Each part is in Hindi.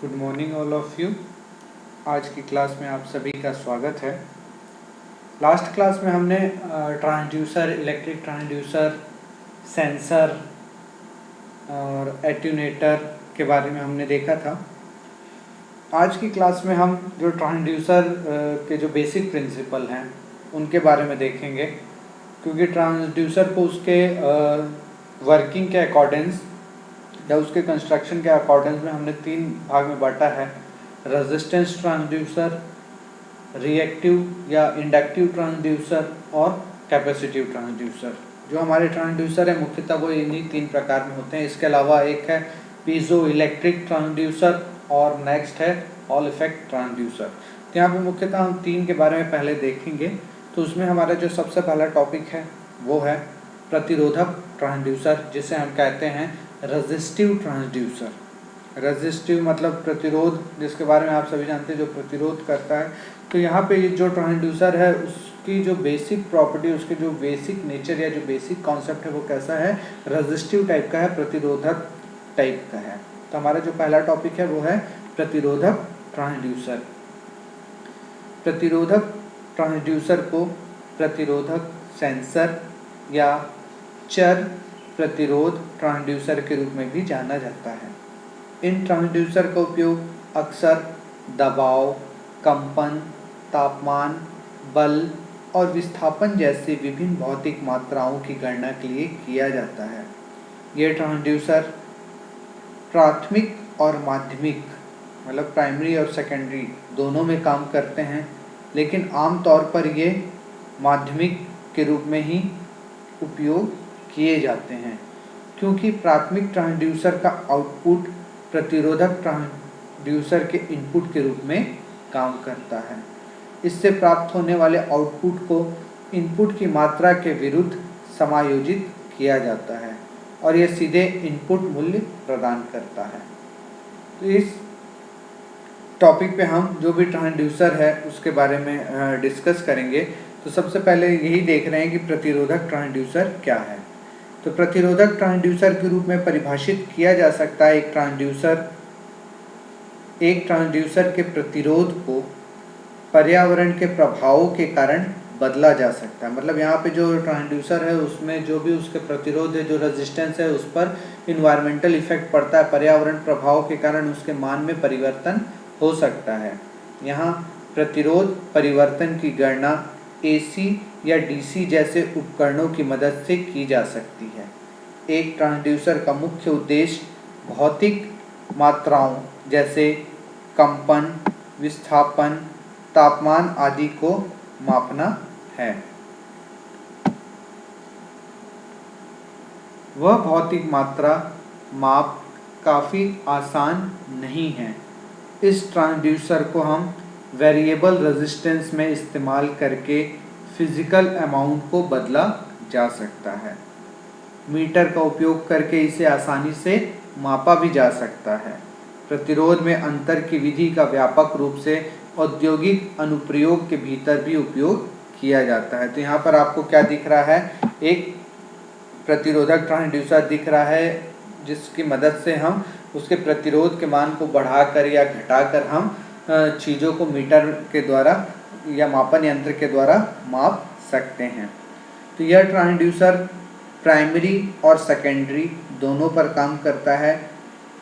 Good morning all of you. आज की क्लास में आप सभी का स्वागत है। लास्ट क्लास में हमने ट्रांसड्यूसर, इलेक्ट्रिक ट्रांसड्यूसर, सेंसर और एट्यूनेटर के बारे में हमने देखा था। आज की क्लास में हम जो ट्रांसड्यूसर के जो बेसिक प्रिंसिपल हैं उनके बारे में देखेंगे, क्योंकि ट्रांसड्यूसर को उसके वर्किंग के अकॉर्डेंस या उसके कंस्ट्रक्शन के अकॉर्डेंस में हमने 3 भाग में बांटा है: रेजिस्टेंस ट्रांसड्यूसर, रिएक्टिव या इंडक्टिव ट्रांसड्यूसर और कैपेसिटिव ट्रांसड्यूसर। जो हमारे ट्रांसड्यूसर है मुख्यतः वो इन्हीं 3 प्रकार में होते हैं। इसके अलावा एक है पीजो इलेक्ट्रिक ट्रांसड्यूसर और नेक्स्ट है हॉल इफेक्ट ट्रांसड्यूसर। तो यहाँ पे मुख्यतः हम 3 के बारे में पहले देखेंगे। तो उसमें हमारा जो सबसे पहला टॉपिक है वो है प्रतिरोधक ट्रांसड्यूसर, जिसे हम कहते हैं रेजिस्टिव ट्रांसड्यूसर। रेजिस्टिव मतलब प्रतिरोध, जिसके बारे में आप सभी जानते हैं, जो प्रतिरोध करता है। तो यहाँ पे जो ट्रांसड्यूसर है उसकी जो बेसिक प्रॉपर्टी, उसके जो बेसिक नेचर या जो बेसिक कॉन्सेप्ट है वो कैसा है, रेजिस्टिव टाइप का है, प्रतिरोधक टाइप का है। तो हमारा जो पहला टॉपिक है वो है प्रतिरोधक ट्रांसड्यूसर। प्रतिरोधक ट्रांसड्यूसर को प्रतिरोधक सेंसर या चर प्रतिरोध ट्रांसड्यूसर के रूप में भी जाना जाता है। इन ट्रांसड्यूसर का उपयोग अक्सर दबाव, कंपन, तापमान, बल और विस्थापन जैसी विभिन्न भौतिक मात्राओं की गणना के लिए किया जाता है। ये ट्रांसड्यूसर प्राथमिक और माध्यमिक मतलब प्राइमरी और सेकेंडरी दोनों में काम करते हैं, लेकिन आमतौर पर ये माध्यमिक के रूप में ही उपयोग किए जाते हैं, क्योंकि प्राथमिक ट्रांसड्यूसर का आउटपुट प्रतिरोधक ट्रांसड्यूसर के इनपुट के रूप में काम करता है। इससे प्राप्त होने वाले आउटपुट को इनपुट की मात्रा के विरुद्ध समायोजित किया जाता है और यह सीधे इनपुट मूल्य प्रदान करता है। तो इस टॉपिक पे हम जो भी ट्रांसड्यूसर है उसके बारे में डिस्कस करेंगे। तो सबसे पहले यही देख रहे हैं कि प्रतिरोधक ट्रांसड्यूसर क्या है। तो प्रतिरोधक ट्रांसड्यूसर के रूप में परिभाषित किया जा सकता है एक ट्रांसड्यूसर के प्रतिरोध को पर्यावरण के प्रभावों के कारण बदला जा सकता है। मतलब यहाँ पे जो ट्रांसड्यूसर है उसमें जो भी उसके प्रतिरोध है, जो रेजिस्टेंस है, उस पर इन्वायरमेंटल इफेक्ट पड़ता है, पर्यावरण प्रभाव के कारण उसके मान में परिवर्तन हो सकता है। यहाँ प्रतिरोध परिवर्तन की गणना AC या DC जैसे उपकरणों की मदद से की जा सकती है। एक ट्रांसड्यूसर का मुख्य उद्देश्य भौतिक मात्राओं जैसे कंपन, विस्थापन, तापमान आदि को मापना है। वह भौतिक मात्रा माप काफ़ी आसान नहीं है। इस ट्रांसड्यूसर को हम वेरिएबल रेजिस्टेंस में इस्तेमाल करके फिजिकल अमाउंट को बदला जा सकता है। मीटर का उपयोग करके इसे आसानी से मापा भी जा सकता है। प्रतिरोध में अंतर की विधि का व्यापक रूप से औद्योगिक अनुप्रयोग के भीतर भी उपयोग किया जाता है। तो यहाँ पर आपको क्या दिख रहा है, एक प्रतिरोधक ट्रांसड्यूसर दिख रहा है जिसकी मदद से हम उसके प्रतिरोध के मान को बढ़ाकर या घटाकर हम चीज़ों को मीटर के द्वारा या मापन यंत्र के द्वारा माप सकते हैं। तो यह ट्रांसड्यूसर प्राइमरी और सेकेंडरी दोनों पर काम करता है।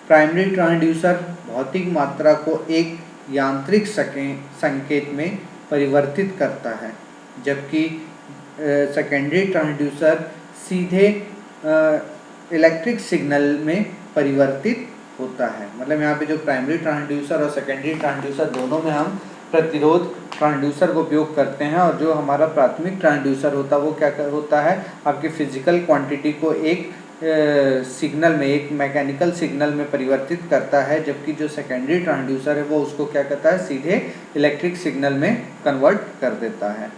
प्राइमरी ट्रांसड्यूसर भौतिक मात्रा को एक यांत्रिक संकेत में परिवर्तित करता है, जबकि सेकेंडरी ट्रांसड्यूसर सीधे इलेक्ट्रिक सिग्नल में परिवर्तित होता है। मतलब यहाँ पे जो प्राइमरी ट्रांसड्यूसर और सेकेंडरी ट्रांसड्यूसर दोनों में हम प्रतिरोध ट्रांसड्यूसर का उपयोग करते हैं, और जो हमारा प्राथमिक ट्रांसड्यूसर होता है वो क्या होता है, आपकी फिजिकल क्वांटिटी को एक सिग्नल में, एक मैकेनिकल सिग्नल में परिवर्तित करता है, जबकि जो सेकेंडरी ट्रांसड्यूसर है वो उसको क्या करता है, सीधे इलेक्ट्रिक सिग्नल में कन्वर्ट कर देता है।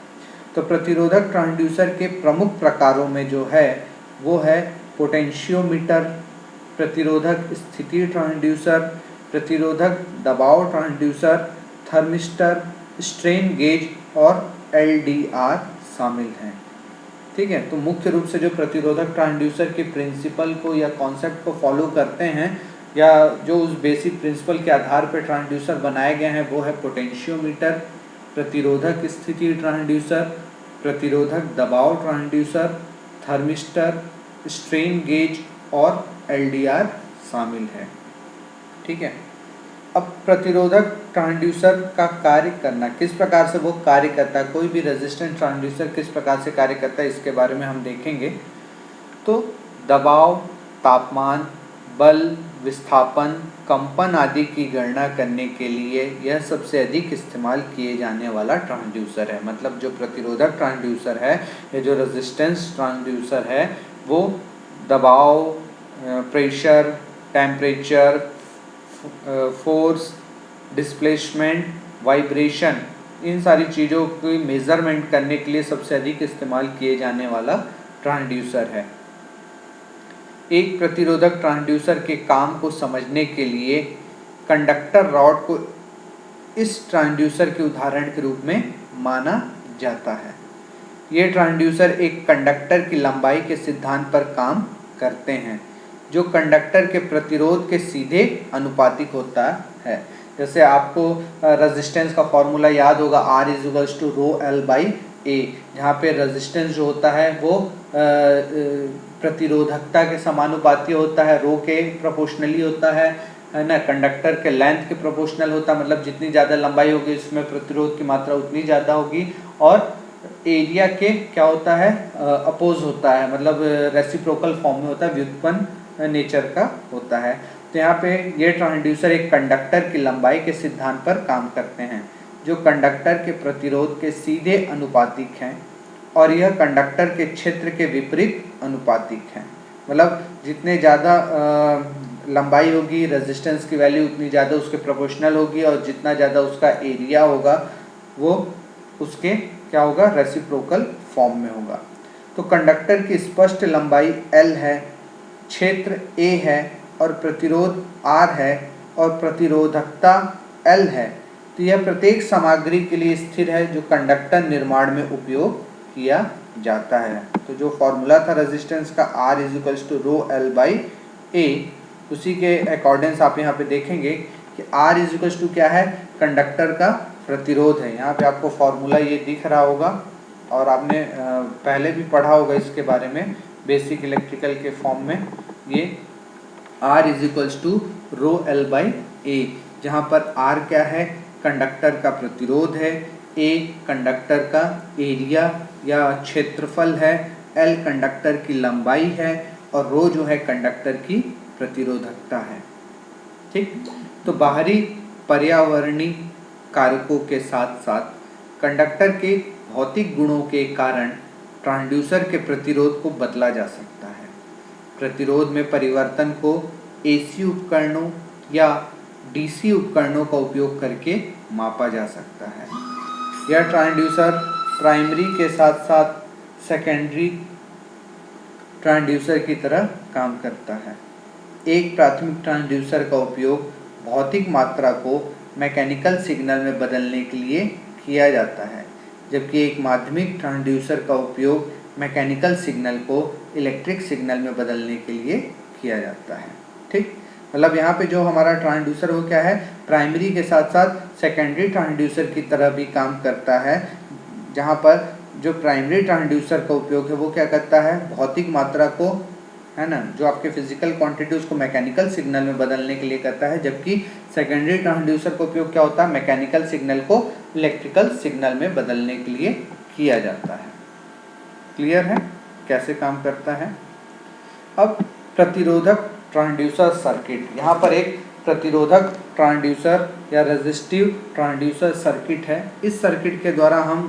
तो प्रतिरोधक ट्रांसड्यूसर के प्रमुख प्रकारों में जो है वो है पोटेंशियोमीटर, प्रतिरोधक स्थिति ट्रांसड्यूसर, प्रतिरोधक दबाव ट्रांसड्यूसर, थर्मिस्टर, स्ट्रेन गेज और LDR शामिल हैं। ठीक है। तो मुख्य रूप से जो प्रतिरोधक ट्रांसड्यूसर के प्रिंसिपल को या कॉन्सेप्ट को फॉलो करते हैं या जो उस बेसिक प्रिंसिपल के आधार पर ट्रांसड्यूसर बनाए गए हैं वो है पोटेंशियोमीटर, प्रतिरोधक स्थिति ट्रांसड्यूसर, प्रतिरोधक दबाव ट्रांसड्यूसर, थर्मिस्टर, स्ट्रेन गेज और एलडीआर शामिल है। ठीक है। अब प्रतिरोधक ट्रांसड्यूसर का कार्य करना, किस प्रकार से वो कार्य करता है, कोई भी रेजिस्टेंस ट्रांसड्यूसर किस प्रकार से कार्य करता है, इसके बारे में हम देखेंगे। तो दबाव, तापमान, बल, विस्थापन, कंपन आदि की गणना करने के लिए यह सबसे अधिक इस्तेमाल किए जाने वाला ट्रांसड्यूसर है। मतलब जो प्रतिरोधक ट्रांसड्यूसर है या जो रेजिस्टेंस ट्रांसड्यूसर है वो दबाव, pressure, temperature, force, displacement, vibration, इन सारी चीज़ों की मेज़रमेंट करने के लिए सबसे अधिक इस्तेमाल किए जाने वाला ट्रांसड्यूसर है। एक प्रतिरोधक ट्रांसड्यूसर के काम को समझने के लिए कंडक्टर रॉड को इस ट्रांसड्यूसर के उदाहरण के रूप में माना जाता है। ये ट्रांसड्यूसर एक कंडक्टर की लंबाई के सिद्धांत पर काम करते हैं जो कंडक्टर के प्रतिरोध के सीधे अनुपातिक होता है। जैसे आपको रेजिस्टेंस का फॉर्मूला याद होगा, R is to rho L by A, जहाँ पे रेजिस्टेंस जो होता है वो प्रतिरोधकता के समानुपाती होता है, रो के प्रोपोर्शनली होता है ना, कंडक्टर के लेंथ के प्रोपोर्शनल होता है। मतलब जितनी ज़्यादा लंबाई होगी उसमें प्रतिरोध की मात्रा उतनी ज़्यादा होगी, और एरिया के क्या होता है, अपोज होता है, मतलब रेसिप्रोकल फॉर्म में होता है, व्युत्पन्न नेचर का होता है। तो यहाँ पे ये ट्रांसड्यूसर एक कंडक्टर की लंबाई के सिद्धांत पर काम करते हैं जो कंडक्टर के प्रतिरोध के सीधे अनुपातिक हैं, और यह कंडक्टर के क्षेत्र के विपरीत अनुपातिक हैं। मतलब जितने ज़्यादा लंबाई होगी, रेजिस्टेंस की वैल्यू उतनी ज़्यादा उसके प्रोपोर्शनल होगी, और जितना ज़्यादा उसका एरिया होगा वो उसके क्या होगा, रेसिप्रोकल फॉर्म में होगा। तो कंडक्टर की स्पष्ट लंबाई L है, क्षेत्र A है, और प्रतिरोध R है, और प्रतिरोधकता L है। तो यह प्रत्येक सामग्री के लिए स्थिर है जो कंडक्टर निर्माण में उपयोग किया जाता है। तो जो फॉर्मूला था रेजिस्टेंस का, R is to rho L by A, उसी के अकॉर्डिंग आप यहाँ पे देखेंगे कि R इज टू क्या है, कंडक्टर का प्रतिरोध है। यहाँ पे आपको फॉर्मूला ये दिख रहा होगा, और आपने पहले भी पढ़ा होगा इसके बारे में बेसिक इलेक्ट्रिकल के फॉर्म में। ये R is to rho L by A, जहाँ पर R क्या है, कंडक्टर का प्रतिरोध है, A कंडक्टर का एरिया या क्षेत्रफल है, L कंडक्टर की लंबाई है, और रो जो है कंडक्टर की प्रतिरोधकता है। ठीक। तो बाहरी पर्यावरणीय कारकों के साथ साथ कंडक्टर के भौतिक गुणों के कारण ट्रांसड्यूसर के प्रतिरोध को बदला जा सकता है। प्रतिरोध में परिवर्तन को AC उपकरणों या DC उपकरणों का उपयोग करके मापा जा सकता है। यह ट्रांसड्यूसर प्राइमरी के साथ साथ सेकेंडरी ट्रांसड्यूसर की तरह काम करता है। एक प्राथमिक ट्रांसड्यूसर का उपयोग भौतिक मात्रा को मैकेनिकल सिग्नल में बदलने के लिए किया जाता है, जबकि एक माध्यमिक ट्रांसड्यूसर का उपयोग मैकेनिकल सिग्नल को इलेक्ट्रिक सिग्नल में बदलने के लिए किया जाता है। ठीक। मतलब यहाँ पे जो हमारा ट्रांसड्यूसर वो क्या है, प्राइमरी के साथ साथ सेकेंडरी ट्रांसड्यूसर की तरह भी काम करता है, जहाँ पर जो प्राइमरी ट्रांसड्यूसर का उपयोग है वो क्या करता है, भौतिक मात्रा को, है ना, जो आपके फिजिकल क्वांटिटी उसको मैकेनिकल सिग्नल में बदलने के लिए करता है, जबकि सेकेंडरी ट्रांसड्यूसर का उपयोग क्या होता है, मैकेनिकल सिग्नल को इलेक्ट्रिकल सिग्नल में बदलने के लिए किया जाता है। क्लियर है कैसे काम करता है। अब प्रतिरोधक ट्रांसड्यूसर सर्किट, यहाँ पर एक प्रतिरोधक ट्रांसड्यूसर या रेजिस्टिव ट्रांसड्यूसर सर्किट है। इस सर्किट के द्वारा हम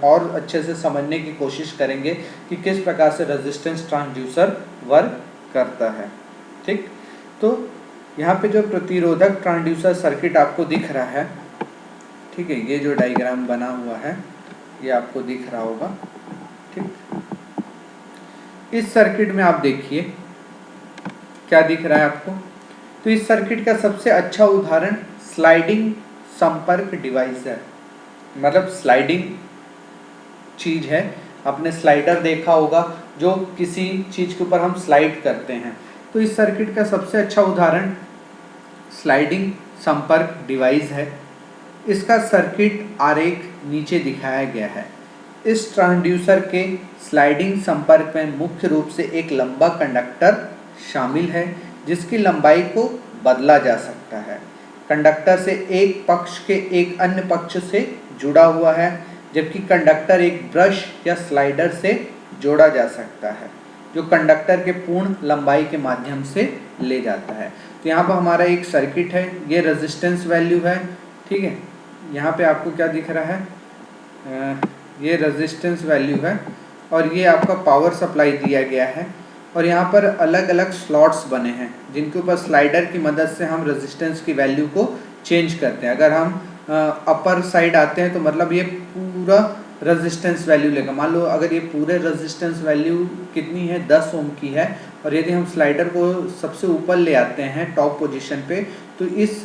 और अच्छे से समझने की कोशिश करेंगे कि किस प्रकार से रेजिस्टेंस ट्रांसड्यूसर वर्क करता है। ठीक। तो यहाँ पे जो प्रतिरोधक ट्रांसड्यूसर सर्किट आपको दिख रहा है, ठीक है, ये जो डायग्राम बना हुआ है ये आपको दिख रहा होगा। ठीक। इस सर्किट में आप देखिए क्या दिख रहा है आपको। तो इस सर्किट का सबसे अच्छा उदाहरण स्लाइडिंग संपर्क डिवाइस है। मतलब स्लाइडिंग चीज है, आपने स्लाइडर देखा होगा जो किसी चीज के ऊपर हम स्लाइड करते हैं। तो इस सर्किट का सबसे अच्छा उदाहरण स्लाइडिंग संपर्क डिवाइस है। इसका सर्किट आरेख नीचे दिखाया गया है। इस ट्रांसड्यूसर के स्लाइडिंग संपर्क में मुख्य रूप से एक लंबा कंडक्टर शामिल है जिसकी लंबाई को बदला जा सकता है। कंडक्टर से एक पक्ष के एक अन्य पक्ष से जुड़ा हुआ है, जबकि कंडक्टर एक ब्रश या स्लाइडर से जोड़ा जा सकता है जो कंडक्टर के पूर्ण लंबाई के माध्यम से ले जाता है। तो यहाँ पर हमारा एक सर्किट है, ये रेजिस्टेंस वैल्यू है, ठीक है। यहाँ पे आपको क्या दिख रहा है, ये रेजिस्टेंस वैल्यू है और ये आपका पावर सप्लाई दिया गया है और यहाँ पर अलग अलग स्लॉट्स बने हैं जिनके ऊपर स्लाइडर की मदद से हम रेजिस्टेंस की वैल्यू को चेंज करते हैं। अगर हम अपर साइड आते हैं तो मतलब ये पूरा रेजिस्टेंस वैल्यू लेगा। मान लो अगर ये पूरे रेजिस्टेंस वैल्यू कितनी है, 10 ओम की है, और यदि हम स्लाइडर को सबसे ऊपर ले आते हैं टॉप पोजीशन पे, तो इस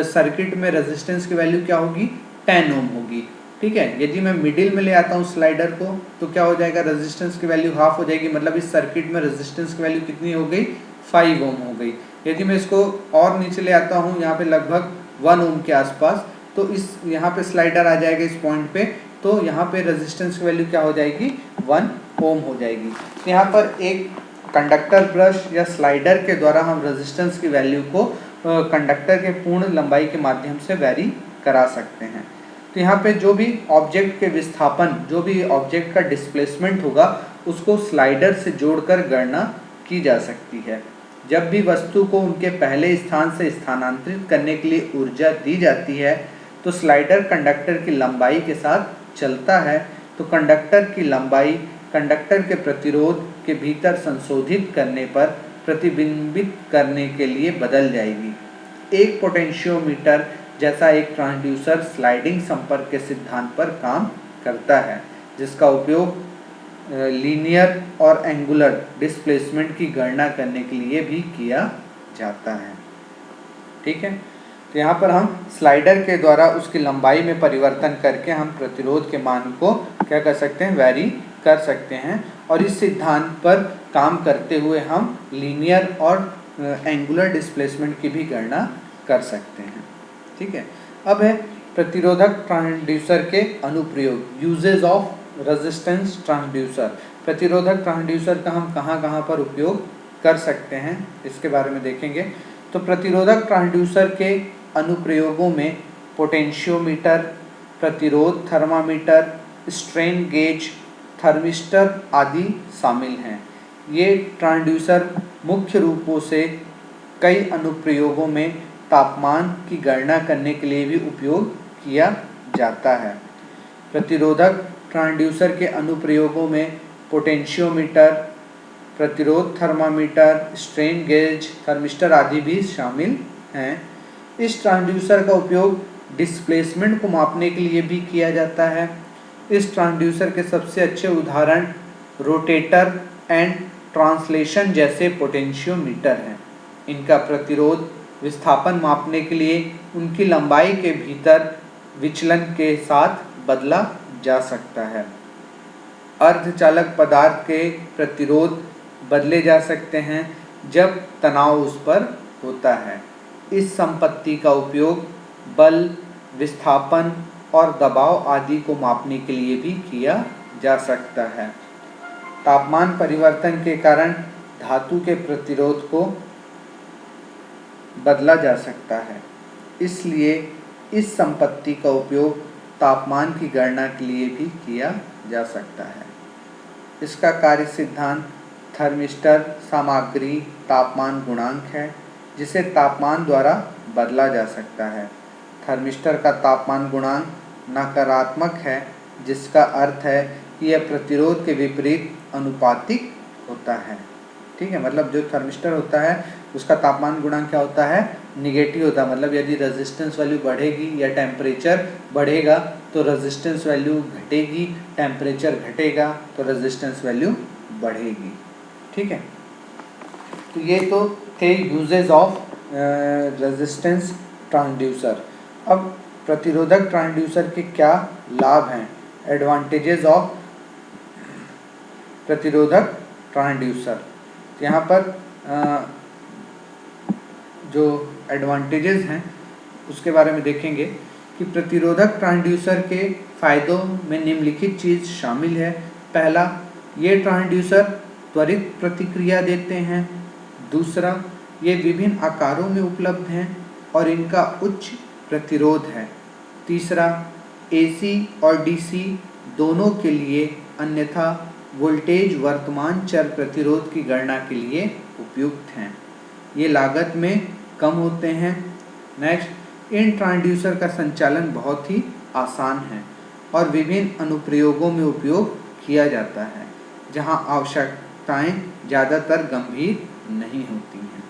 सर्किट में रेजिस्टेंस की वैल्यू क्या होगी, 10 ओम होगी, ठीक है। यदि मैं मिडिल में ले आता हूँ स्लाइडर को तो क्या हो जाएगा, रेजिस्टेंस की वैल्यू हाफ हो जाएगी, मतलब इस सर्किट में रेजिस्टेंस की वैल्यू कितनी हो गई, 5 ओम हो गई। यदि मैं इसको और नीचे ले आता हूँ, यहाँ पे लगभग 1 ओम के आसपास, तो इस यहाँ पे स्लाइडर आ जाएगा इस पॉइंट पे, तो यहाँ पे रेजिस्टेंस की वैल्यू क्या हो जाएगी, 1 ओम हो जाएगी। यहाँ पर एक कंडक्टर ब्रश या स्लाइडर के द्वारा हम रेजिस्टेंस की वैल्यू को कंडक्टर के पूर्ण लंबाई के माध्यम से वैरी करा सकते हैं। तो यहाँ पे जो भी ऑब्जेक्ट के विस्थापन, जो भी ऑब्जेक्ट का डिस्प्लेसमेंट होगा, उसको स्लाइडर से जोड़कर गणना की जा सकती है। जब भी वस्तु को उनके पहले स्थान से स्थानांतरित करने के लिए ऊर्जा दी जाती है तो स्लाइडर कंडक्टर की लंबाई के साथ चलता है, तो कंडक्टर की लंबाई कंडक्टर के प्रतिरोध के भीतर संशोधित करने पर प्रतिबिंबित करने के लिए बदल जाएगी। एक पोटेंशियोमीटर जैसा एक ट्रांसड्यूसर स्लाइडिंग संपर्क के सिद्धांत पर काम करता है, जिसका उपयोग लीनियर और एंगुलर डिस्प्लेसमेंट की गणना करने के लिए भी किया जाता है, ठीक है। तो यहाँ पर हम स्लाइडर के द्वारा उसकी लंबाई में परिवर्तन करके हम प्रतिरोध के मान को क्या कर सकते हैं, वैरी कर सकते हैं, और इस सिद्धांत पर काम करते हुए हम लीनियर और एंगुलर डिस्प्लेसमेंट की भी गणना कर सकते हैं, ठीक है। अब है प्रतिरोधक ट्रांसड्यूसर के अनुप्रयोग, यूजेज ऑफ रेजिस्टेंस ट्रांसड्यूसर। प्रतिरोधक ट्रांसड्यूसर का हम कहाँ कहाँ पर उपयोग कर सकते हैं इसके बारे में देखेंगे। तो प्रतिरोधक ट्रांसड्यूसर के अनुप्रयोगों में पोटेंशियोमीटर, प्रतिरोध थर्मामीटर, स्ट्रेन गेज, थर्मिस्टर आदि शामिल हैं। ये ट्रांसड्यूसर मुख्य रूपों से कई अनुप्रयोगों में तापमान की गणना करने के लिए भी उपयोग किया जाता है। प्रतिरोधक ट्रांसड्यूसर के अनुप्रयोगों में पोटेंशियोमीटर, प्रतिरोध थर्मामीटर, स्ट्रेन गेज, थर्मिस्टर आदि भी शामिल हैं। इस ट्रांसड्यूसर का उपयोग डिस्प्लेसमेंट को मापने के लिए भी किया जाता है। इस ट्रांसड्यूसर के सबसे अच्छे उदाहरण रोटेटर एंड ट्रांसलेशन जैसे पोटेंशियोमीटर हैं। इनका प्रतिरोध विस्थापन मापने के लिए उनकी लंबाई के भीतर विचलन के साथ बदला जा सकता है। अर्धचालक पदार्थ के प्रतिरोध बदले जा सकते हैं जब तनाव उस पर होता है। इस संपत्ति का उपयोग बल, विस्थापन और दबाव आदि को मापने के लिए भी किया जा सकता है। तापमान परिवर्तन के कारण धातु के प्रतिरोध को बदला जा सकता है, इसलिए इस संपत्ति का उपयोग तापमान की गणना के लिए भी किया जा सकता है। इसका कार्य सिद्धांत थर्मिस्टर सामग्री तापमान गुणांक है, जिसे तापमान द्वारा बदला जा सकता है। थर्मिस्टर का तापमान गुणांक नकारात्मक है, जिसका अर्थ है कि यह प्रतिरोध के विपरीत अनुपातिक होता है, ठीक है। मतलब जो थर्मिस्टर होता है उसका तापमान गुणांक क्या होता है, निगेटिव होता है। मतलब यदि रेजिस्टेंस वैल्यू बढ़ेगी या टेम्परेचर बढ़ेगा तो रेजिस्टेंस वैल्यू घटेगी, टेम्परेचर घटेगा तो रेजिस्टेंस वैल्यू बढ़ेगी, ठीक है। तो ये तो थे यूजेज ऑफ रेजिस्टेंस ट्रांसड्यूसर। अब प्रतिरोधक ट्रांसड्यूसर के क्या लाभ हैं, एडवांटेजेस ऑफ प्रतिरोधक ट्रांसड्यूसर। यहाँ पर जो एडवांटेजेस हैं उसके बारे में देखेंगे कि प्रतिरोधक ट्रांसड्यूसर के फ़ायदों में निम्नलिखित चीज़ शामिल है। पहला, ये ट्रांसड्यूसर त्वरित प्रतिक्रिया देते हैं। दूसरा, ये विभिन्न आकारों में उपलब्ध हैं और इनका उच्च प्रतिरोध है। तीसरा, AC और DC दोनों के लिए अन्यथा वोल्टेज वर्तमान चर प्रतिरोध की गणना के लिए उपयुक्त हैं। ये लागत में कम होते हैं। नेक्स्ट, इन ट्रांसड्यूसर का संचालन बहुत ही आसान है और विभिन्न अनुप्रयोगों में उपयोग किया जाता है जहां आवश्यकताएं ज़्यादातर गंभीर नहीं होती हैं।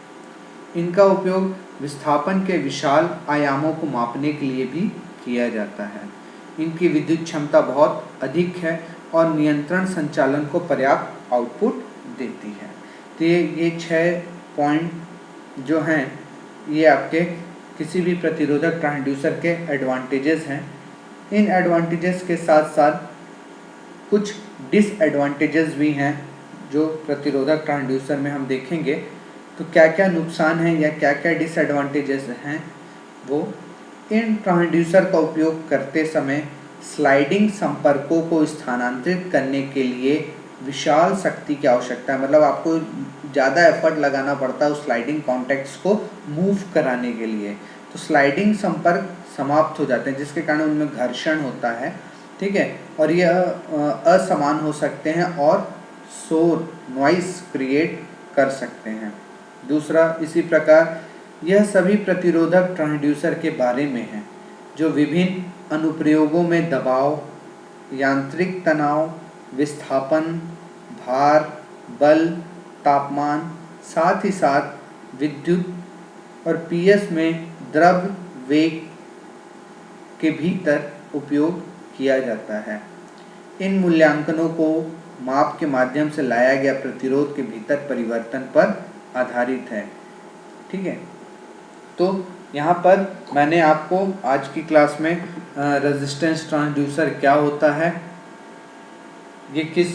इनका उपयोग विस्थापन के विशाल आयामों को मापने के लिए भी किया जाता है। इनकी विद्युत क्षमता बहुत अधिक है और नियंत्रण संचालन को पर्याप्त आउटपुट देती है। तो ये 6 पॉइंट जो हैं ये आपके किसी भी प्रतिरोधक ट्रांसड्यूसर के एडवांटेजेस हैं। इन एडवांटेजेस के साथ साथ कुछ डिसएडवांटेजेस भी हैं जो प्रतिरोधक ट्रांसड्यूसर में हम देखेंगे। तो क्या क्या नुकसान हैं या क्या क्या डिसएडवांटेजेस हैं वो, इन ट्रांसड्यूसर का उपयोग करते समय स्लाइडिंग संपर्कों को स्थानांतरित करने के लिए विशाल शक्ति की आवश्यकता है। मतलब आपको ज़्यादा एफर्ट लगाना पड़ता है उस स्लाइडिंग कॉन्टैक्ट्स को मूव कराने के लिए। तो स्लाइडिंग संपर्क समाप्त हो जाते हैं जिसके कारण उनमें घर्षण होता है, ठीक है, और यह असमान हो सकते हैं और शोर नॉइस क्रिएट कर सकते हैं। दूसरा, इसी प्रकार यह सभी प्रतिरोधक ट्रांसड्यूसर के बारे में है जो विभिन्न अनुप्रयोगों में दबाव, यांत्रिक तनाव, विस्थापन, भार, बल, तापमान, साथ ही साथ विद्युत और PS में द्रव वेग के भीतर उपयोग किया जाता है। इन मूल्यांकनों को माप के माध्यम से लाया गया प्रतिरोध के भीतर परिवर्तन पर आधारित है, ठीक है। तो यहाँ पर मैंने आपको आज की क्लास में रेजिस्टेंस ट्रांसड्यूसर क्या होता है, ये किस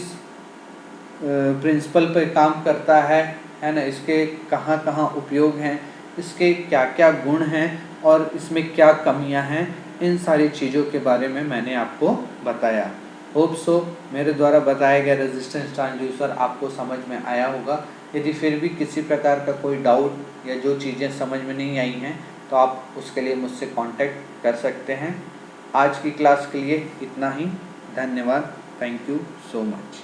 प्रिंसिपल पर काम करता है ना, इसके कहाँ कहाँ उपयोग हैं, इसके क्या क्या गुण हैं और इसमें क्या कमियां हैं, इन सारी चीज़ों के बारे में मैंने आपको बताया। होप सो मेरे द्वारा बताया गया रेजिस्टेंस ट्रांसड्यूसर आपको समझ में आया होगा। यदि फिर भी किसी प्रकार का कोई डाउट या जो चीज़ें समझ में नहीं आई हैं तो आप उसके लिए मुझसे कांटेक्ट कर सकते हैं। आज की क्लास के लिए इतना ही। धन्यवाद। Thank you so much.